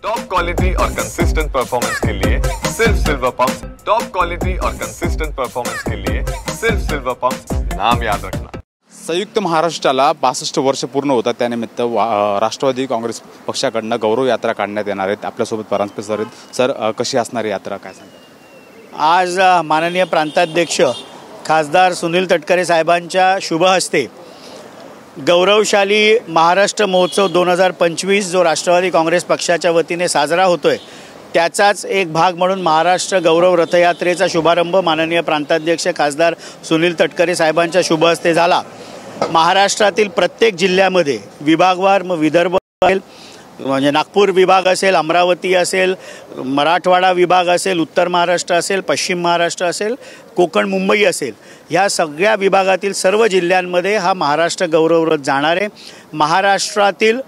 Top quality और consistent performance के लिए सिर्फ सिल्वर पंप्स। टॉप क्वालिटी और कंसिस्टेंट परफॉर्मेंस के लिए सिर्फ सिल्वर पंप्स, नाम याद रखना। संयुक्त महाराष्ट्राला 62 वर्ष पूर्ण होतात, त्यानिमित्त राष्ट्रवादी काँग्रेस पक्षाकडून गौरव यात्रा काढण्यात येणार आहेत। आपल्यासोबत परांजपे सर आहेत। सर, कशी असणार यात्रा, काय सांगता? आज माननीय प्रांताध्यक्ष खासदार सुनील तटकरे साहेबांच्या शुभ हस्ते गौरवशाली महाराष्ट्र महोत्सव 2025 जो राष्ट्रवादी काँग्रेस पक्षाच्या वतीने साजरा होतोय, त्याचाच एक भाग म्हणून महाराष्ट्र गौरव रथयात्रेचा शुभारंभ माननीय प्रांताध्यक्ष खासदार सुनील तटकरे साहेबांच्या शुभ हस्ते झाला। महाराष्ट्रातील प्रत्येक जिल्ह्यामध्ये विभागवार विदर्भ असेल, म्हणजे नागपूर विभाग असेल, अमरावती असेल, मराठवाडा विभाग असेल, उत्तर महाराष्ट्र असेल, पश्चिम महाराष्ट्र असेल, कोकण मुंबई असेल, ह्या सगळ्या विभागातील सर्व जिल्ह्यांमध्ये हा महाराष्ट्र गौरव रथ जाणार आहे। महाराष्ट्रातील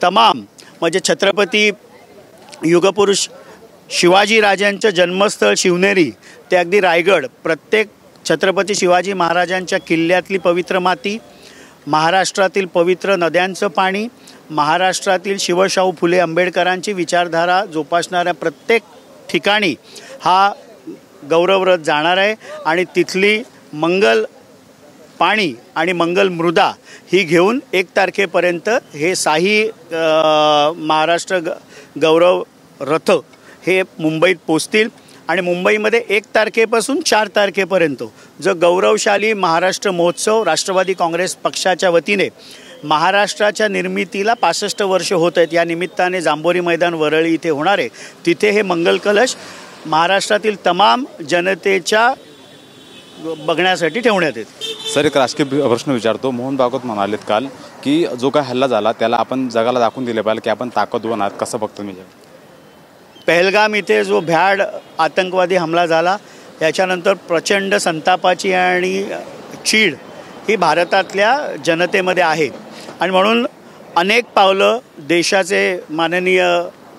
तमाम म्हणजे छत्रपती युगपुरुष शिवाजी राजांचं जन्मस्थळ शिवनेरी ते अगदी रायगड, प्रत्येक छत्रपती शिवाजी महाराजांच्या किल्ल्यातली पवित्र माती, महाराष्ट्रातील पवित्र नद्यांचं पाणी, महाराष्ट्रातील शिवशाहू फुले आंबेडकरांची विचारधारा जोपासणाऱ्या प्रत्येक ठिकाणी हा गौरव रथ जाणार आहे। आणि तिथली मंगल पाणी आणि मंगल मृदा ही घेऊन 1 तारखेपर्यंत हे साही महाराष्ट्र गौरव रथ हे मुंबईत पोचतील। आणि मुंबईमध्ये 1 तारखेपासून 4 तारखेपर्यंत जो गौरवशाली महाराष्ट्र महोत्सव राष्ट्रवादी काँग्रेस पक्षाच्या वतीने महाराष्ट्राच्या निर्मितीला 65 वर्ष होत आहेत, या निमित्ताने जांभोरी मैदान वरळी इथे होणार आहे। तिथे हे मंगल कलश महाराष्ट्रातील तमाम जनतेच्या बघण्यासाठी ठेवण्यात येते। सर, एक राजकीय प्रश्न विचारतो। मोहन भागवत म्हणालेत काल की जो काय हल्ला झाला त्याला आपण जगाला दाखवून दिले पाहिजे की आपण ताकदवान आहात, कसं बघतो मी? पहलगाम इथे जो भ्याड आतंकवादी हमला झाला याच्यानंतर प्रचंड संतापाची आणि चीड ही भारतातल्या जनतेमध्ये आहे। आणि म्हणून अनेक पावलं देशाचे माननीय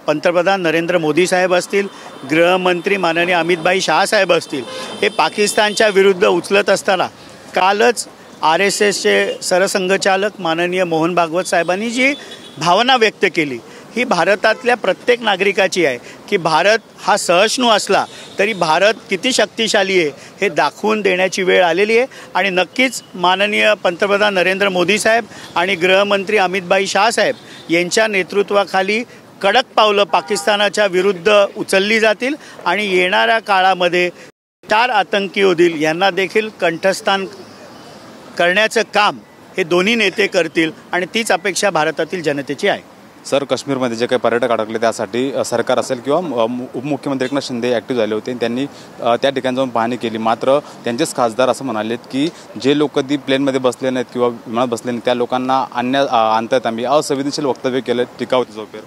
पंतप्रधान नरेंद्र मोदी साहेब असतील, गृहमंत्री माननीय अमितभाई शाह साहेब असतील, हे पाकिस्तानच्या विरुद्ध उचलत असताना कालच RSSचे सरसंघचालक माननीय मोहन भागवत साहेबांनी जी भावना व्यक्त केली ही भारतातल्या प्रत्येक नागरिकाची आहे की भारत हा सहिष्णू असला तरी भारत किती शक्तिशाली आहे हे दाखवून देण्याची वेळ आलेली आहे। आणि नक्कीच माननीय पंतप्रधान नरेंद्र मोदी साहेब आणि गृहमंत्री अमितभाई शाह साहेब यांच्या नेतृत्वाखाली कडक पावलं पाकिस्तानाच्या विरुद्ध उचलली जातील आणि येणाऱ्या काळामध्ये 4 आतंकी होतील यांना देखील कंठस्थान करण्याचं काम हे दोन्ही नेते करतील आणि तीच अपेक्षा भारतातील जनतेची आहे। सर, काश्मीरमध्ये जे काही पर्यटक अडकले त्यासाठी सरकार असेल किंवा उपमुख्यमंत्री एकनाथ शिंदे ॲक्टिव्ह झाले होते, त्यांनी त्या ठिकाणी जाऊन पाहणी केली। मात्र त्यांचेच खासदार असं म्हणालेत की जे लोक कधी प्लेनमध्ये बसले नाहीत किंवा विमानात बसले नाहीत त्या लोकांना आणतात आम्ही, असंवेदनशील वक्तव्य केलं, टीका होती जोपेर।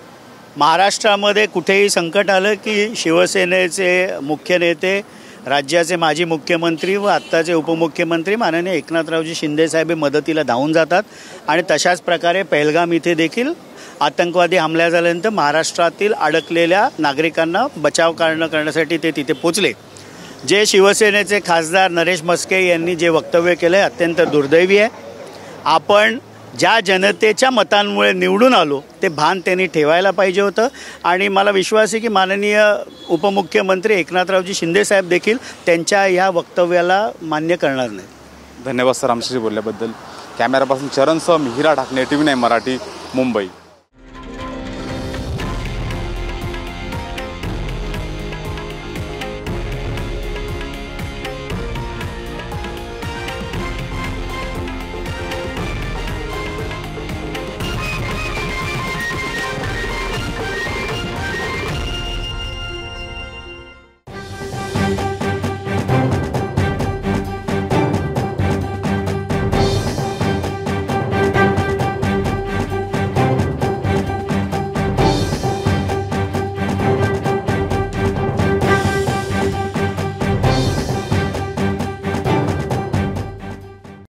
महाराष्ट्रामध्ये कुठेही संकट आलं की शिवसेनेचे मुख्य नेते, राज्याचे माजी मुख्यमंत्री व आत्ताचे उपमुख्यमंत्री माननीय एकनाथरावजी शिंदे साहेब मदतीला धावून जातात। आणि तशाच प्रकारे पहलगाम इथे देखील आतंकवादी हमला झाल्यानंतर महाराष्ट्रातील अडकलेल्या नागरिकांना बचाव करण्यासाठी ते तिथे पोचले। जे शिवसेनेचे खासदार नरेश म्हस्के यांनी जे वक्तव्य केलं आहे अत्यंत दुर्दैवी आहे। आपण ज्या जनतेच्या मतांमुळे निवडून आलो ते भान त्यांनी ठेवायला पाहिजे होतं। आणि मला विश्वास आहे की माननीय उपमुख्यमंत्री एकनाथरावजी शिंदे साहेब देखील त्यांच्या या वक्तव्याला मान्य करणार नाही। धन्यवाद सर आमच्याशी बोलल्याबद्दल। कॅमेरापासून चरणसह मिहिरा ढाकणे, TV9 मराठी, मुंबई।